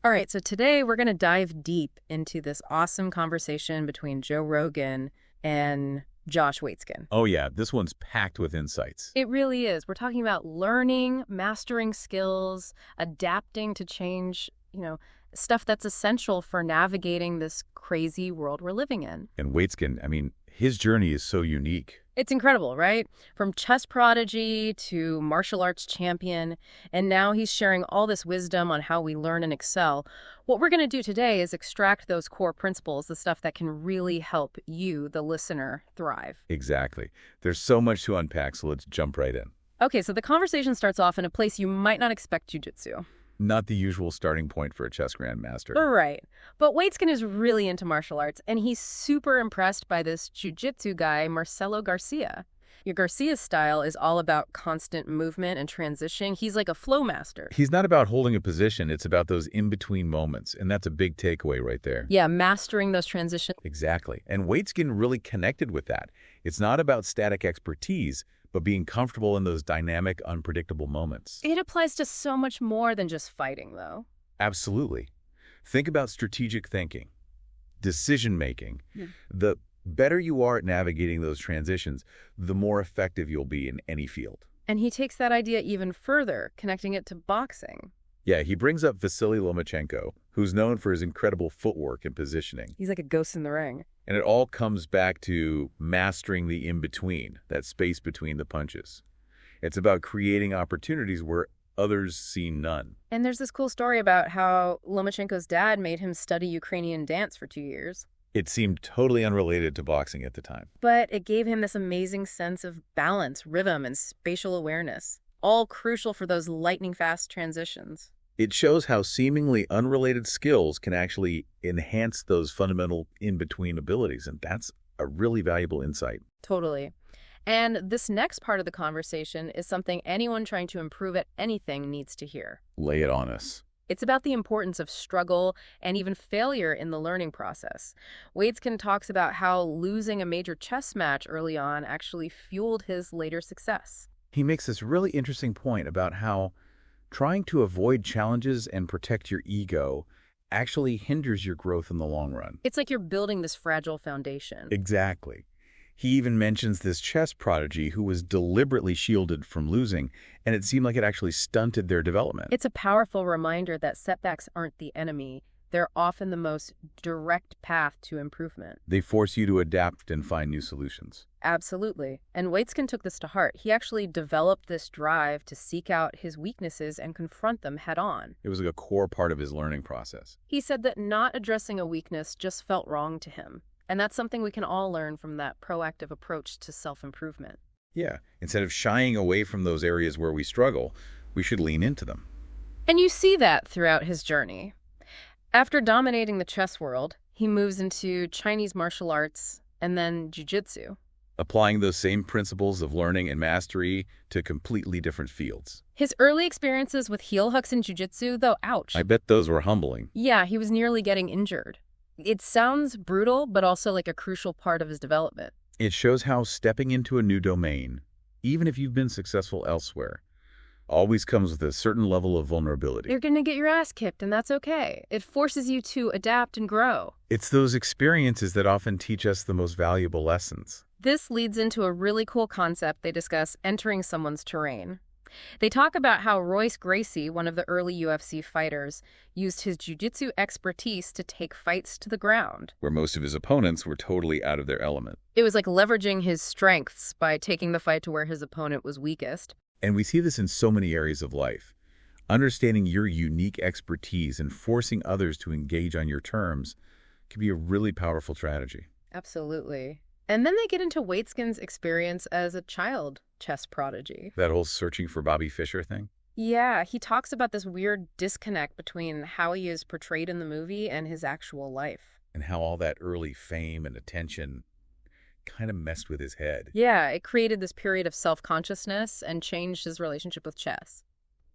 All right, so today we're going to dive deep into this awesome conversation between Joe Rogan and Josh Waitzkin. Oh yeah, this one's packed with insights. It really is. We're talking about learning, mastering skills, adapting to change, stuff that's essential for navigating this crazy world we're living in. And Waitzkin, his journey is so unique. It's incredible, right? From chess prodigy to martial arts champion, and now he's sharing all this wisdom on how we learn and excel. What we're going to do today is extract those core principles, the stuff that can really help you, the listener, thrive. Exactly. There's so much to unpack, so let's jump right in. Okay, so the conversation starts off in a place you might not expect jiu-jitsu. Not the usual starting point for a chess grandmaster. Right. But Waitzkin is really into martial arts, and he's super impressed by this jiu-jitsu guy, Marcelo Garcia. Your Garcia's style is all about constant movement and transition. He's like a flow master. He's not about holding a position, it's about those in-between moments, and that's a big takeaway right there. Yeah, mastering those transitions. Exactly. And Waitzkin really connected with that. It's not about static expertise, but being comfortable in those dynamic, unpredictable moments. It applies to so much more than just fighting, though. Absolutely. Think about strategic thinking, decision-making. Yeah. The better you are at navigating those transitions, the more effective you'll be in any field. And he takes that idea even further, connecting it to boxing. Yeah, he brings up Vasily Lomachenko, who's known for his incredible footwork and positioning. He's like a ghost in the ring. And it all comes back to mastering the in-between, that space between the punches. It's about creating opportunities where others see none. And there's this cool story about how Lomachenko's dad made him study Ukrainian dance for 2 years. It seemed totally unrelated to boxing at the time. But it gave him this amazing sense of balance, rhythm, and spatial awareness, all crucial for those lightning-fast transitions. It shows how seemingly unrelated skills can actually enhance those fundamental in-between abilities, and that's a really valuable insight. Totally. And this next part of the conversation is something anyone trying to improve at anything needs to hear. Lay it on us. It's about the importance of struggle and even failure in the learning process. Waitzkin talks about how losing a major chess match early on actually fueled his later success. He makes this really interesting point about how trying to avoid challenges and protect your ego actually hinders your growth in the long run. It's like you're building this fragile foundation. Exactly. He even mentions this chess prodigy who was deliberately shielded from losing, and it seemed like it actually stunted their development. It's a powerful reminder that setbacks aren't the enemy. They're often the most direct path to improvement. They force you to adapt and find new solutions. Absolutely. And Waitzkin took this to heart. He actually developed this drive to seek out his weaknesses and confront them head on. It was like a core part of his learning process. He said that not addressing a weakness just felt wrong to him. And that's something we can all learn from that proactive approach to self-improvement. Yeah, instead of shying away from those areas where we struggle, we should lean into them. And you see that throughout his journey. After dominating the chess world, he moves into Chinese martial arts and then jiu-jitsu. Applying those same principles of learning and mastery to completely different fields. His early experiences with heel hooks in jiu-jitsu, though, ouch. I bet those were humbling. Yeah, he was nearly getting injured. It sounds brutal, but also like a crucial part of his development. It shows how stepping into a new domain, even if you've been successful elsewhere, always comes with a certain level of vulnerability. You're going to get your ass kicked, and that's okay. It forces you to adapt and grow. It's those experiences that often teach us the most valuable lessons. This leads into a really cool concept they discuss: entering someone's terrain. They talk about how Royce Gracie, one of the early UFC fighters, used his jiu-jitsu expertise to take fights to the ground, Where most of his opponents were totally out of their element. It was like leveraging his strengths by taking the fight to where his opponent was weakest. And we see this in so many areas of life. Understanding your unique expertise and forcing others to engage on your terms can be a really powerful strategy. Absolutely. And then they get into Waitzkin's experience as a child chess prodigy. That whole searching for Bobby Fischer thing? Yeah, he talks about this weird disconnect between how he is portrayed in the movie and his actual life. And how all that early fame and attention kind of messed with his head. Yeah, it created this period of self-consciousness and changed his relationship with chess.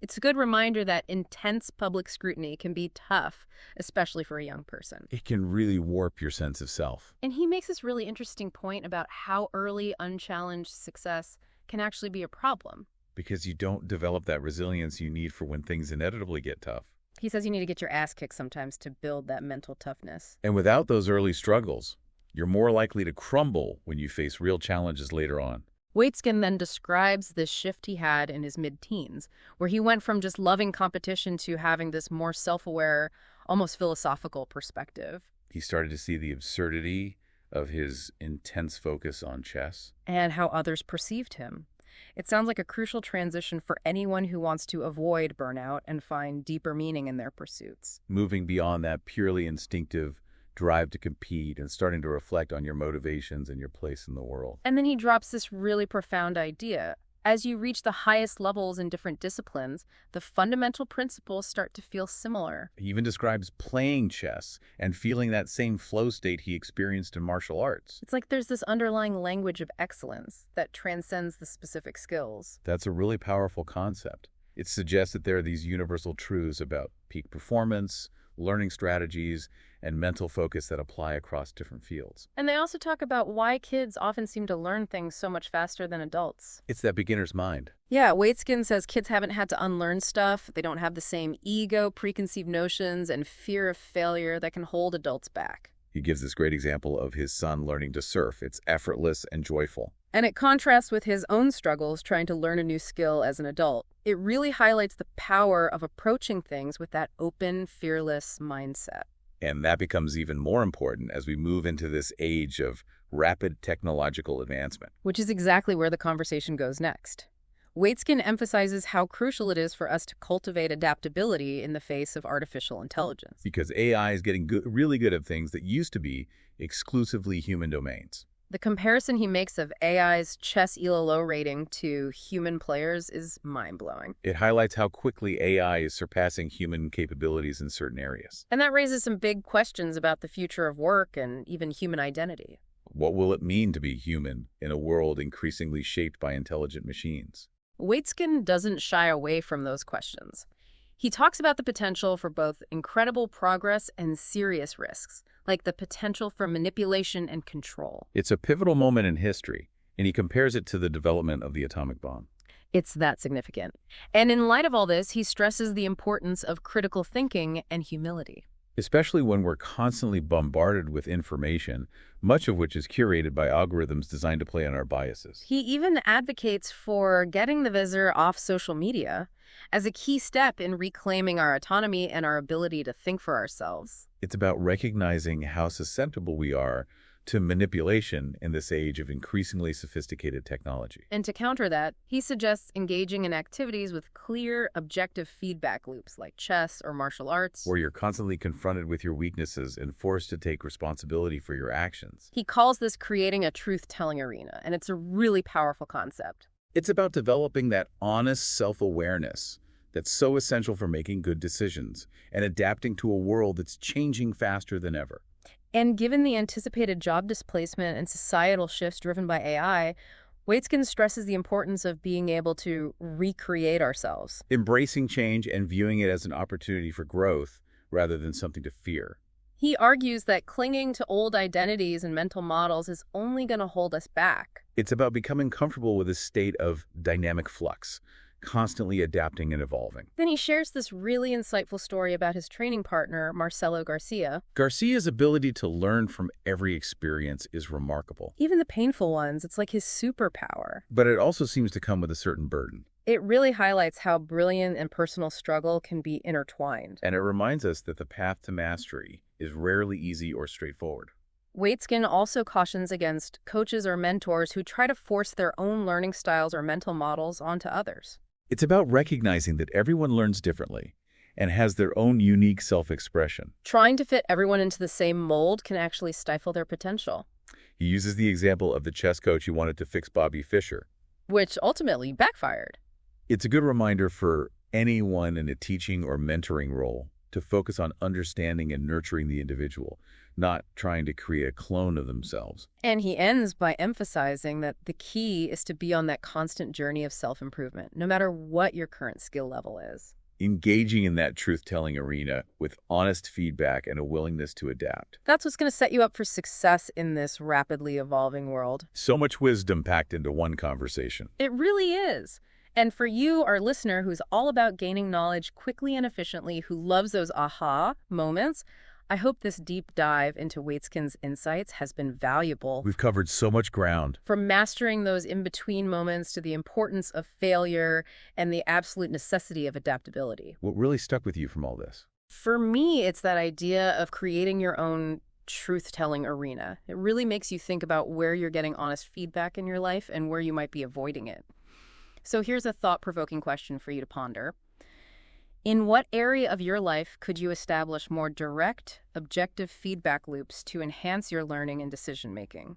It's a good reminder that intense public scrutiny can be tough, especially for a young person. It can really warp your sense of self. And he makes this really interesting point about how early, unchallenged success can actually be a problem. Because you don't develop that resilience you need for when things inevitably get tough. He says you need to get your ass kicked sometimes to build that mental toughness. And without those early struggles, you're more likely to crumble when you face real challenges later on. Waitzkin then describes this shift he had in his mid-teens, where he went from just loving competition to having this more self-aware, almost philosophical perspective. He started to see the absurdity of his intense focus on chess. And how others perceived him. It sounds like a crucial transition for anyone who wants to avoid burnout and find deeper meaning in their pursuits. Moving beyond that purely instinctive drive to compete and starting to reflect on your motivations and your place in the world. And then he drops this really profound idea. As you reach the highest levels in different disciplines, the fundamental principles start to feel similar. He even describes playing chess and feeling that same flow state he experienced in martial arts. It's like there's this underlying language of excellence that transcends the specific skills. That's a really powerful concept. It suggests that there are these universal truths about peak performance, learning strategies, and mental focus that apply across different fields. And they also talk about why kids often seem to learn things so much faster than adults. It's that beginner's mind. Yeah, Waitzkin says kids haven't had to unlearn stuff. They don't have the same ego, preconceived notions, and fear of failure that can hold adults back. He gives this great example of his son learning to surf. It's effortless and joyful. And it contrasts with his own struggles trying to learn a new skill as an adult. It really highlights the power of approaching things with that open, fearless mindset. And that becomes even more important as we move into this age of rapid technological advancement. Which is exactly where the conversation goes next. Waitzkin emphasizes how crucial it is for us to cultivate adaptability in the face of artificial intelligence. Because AI is getting really good at things that used to be exclusively human domains. The comparison he makes of AI's chess ELO rating to human players is mind-blowing. It highlights how quickly AI is surpassing human capabilities in certain areas. And that raises some big questions about the future of work and even human identity. What will it mean to be human in a world increasingly shaped by intelligent machines? Waitzkin doesn't shy away from those questions. He talks about the potential for both incredible progress and serious risks, like the potential for manipulation and control. It's a pivotal moment in history, and he compares it to the development of the atomic bomb. It's that significant. And in light of all this, he stresses the importance of critical thinking and humility. Especially when we're constantly bombarded with information, much of which is curated by algorithms designed to play on our biases. He even advocates for getting the visitor off social media as a key step in reclaiming our autonomy and our ability to think for ourselves. It's about recognizing how susceptible we are to manipulation in this age of increasingly sophisticated technology. And to counter that, he suggests engaging in activities with clear, objective feedback loops like chess or martial arts, where you're constantly confronted with your weaknesses and forced to take responsibility for your actions. He calls this creating a truth-telling arena, and it's a really powerful concept. It's about developing that honest self-awareness that's so essential for making good decisions and adapting to a world that's changing faster than ever. And given the anticipated job displacement and societal shifts driven by AI, Waitzkin stresses the importance of being able to recreate ourselves. Embracing change and viewing it as an opportunity for growth rather than something to fear. He argues that clinging to old identities and mental models is only going to hold us back. It's about becoming comfortable with a state of dynamic flux, constantly adapting and evolving. Then he shares this really insightful story about his training partner, Marcelo Garcia. Garcia's ability to learn from every experience is remarkable. Even the painful ones, it's like his superpower. But it also seems to come with a certain burden. It really highlights how brilliant and personal struggle can be intertwined. And it reminds us that the path to mastery is rarely easy or straightforward. Waitzkin also cautions against coaches or mentors who try to force their own learning styles or mental models onto others. It's about recognizing that everyone learns differently and has their own unique self-expression. Trying to fit everyone into the same mold can actually stifle their potential. He uses the example of the chess coach who wanted to fix Bobby Fischer, which ultimately backfired. It's a good reminder for anyone in a teaching or mentoring role to focus on understanding and nurturing the individual, not trying to create a clone of themselves. And he ends by emphasizing that the key is to be on that constant journey of self-improvement, no matter what your current skill level is. Engaging in that truth-telling arena with honest feedback and a willingness to adapt. That's what's going to set you up for success in this rapidly evolving world. So much wisdom packed into one conversation. It really is. And for you, our listener, who's all about gaining knowledge quickly and efficiently, who loves those aha moments, I hope this deep dive into Waitzkin's insights has been valuable. We've covered so much ground. From mastering those in-between moments to the importance of failure and the absolute necessity of adaptability. What really stuck with you from all this? For me, it's that idea of creating your own truth-telling arena. It really makes you think about where you're getting honest feedback in your life and where you might be avoiding it. So here's a thought-provoking question for you to ponder. In what area of your life could you establish more direct, objective feedback loops to enhance your learning and decision-making?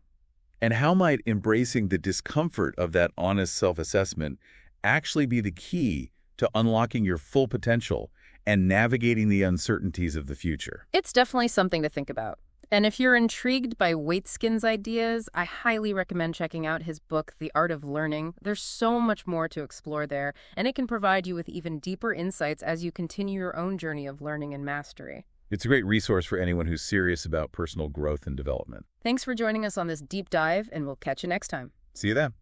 And how might embracing the discomfort of that honest self-assessment actually be the key to unlocking your full potential and navigating the uncertainties of the future? It's definitely something to think about. And if you're intrigued by Waitzkin's ideas, I highly recommend checking out his book, The Art of Learning. There's so much more to explore there, and it can provide you with even deeper insights as you continue your own journey of learning and mastery. It's a great resource for anyone who's serious about personal growth and development. Thanks for joining us on this deep dive, and we'll catch you next time. See you then.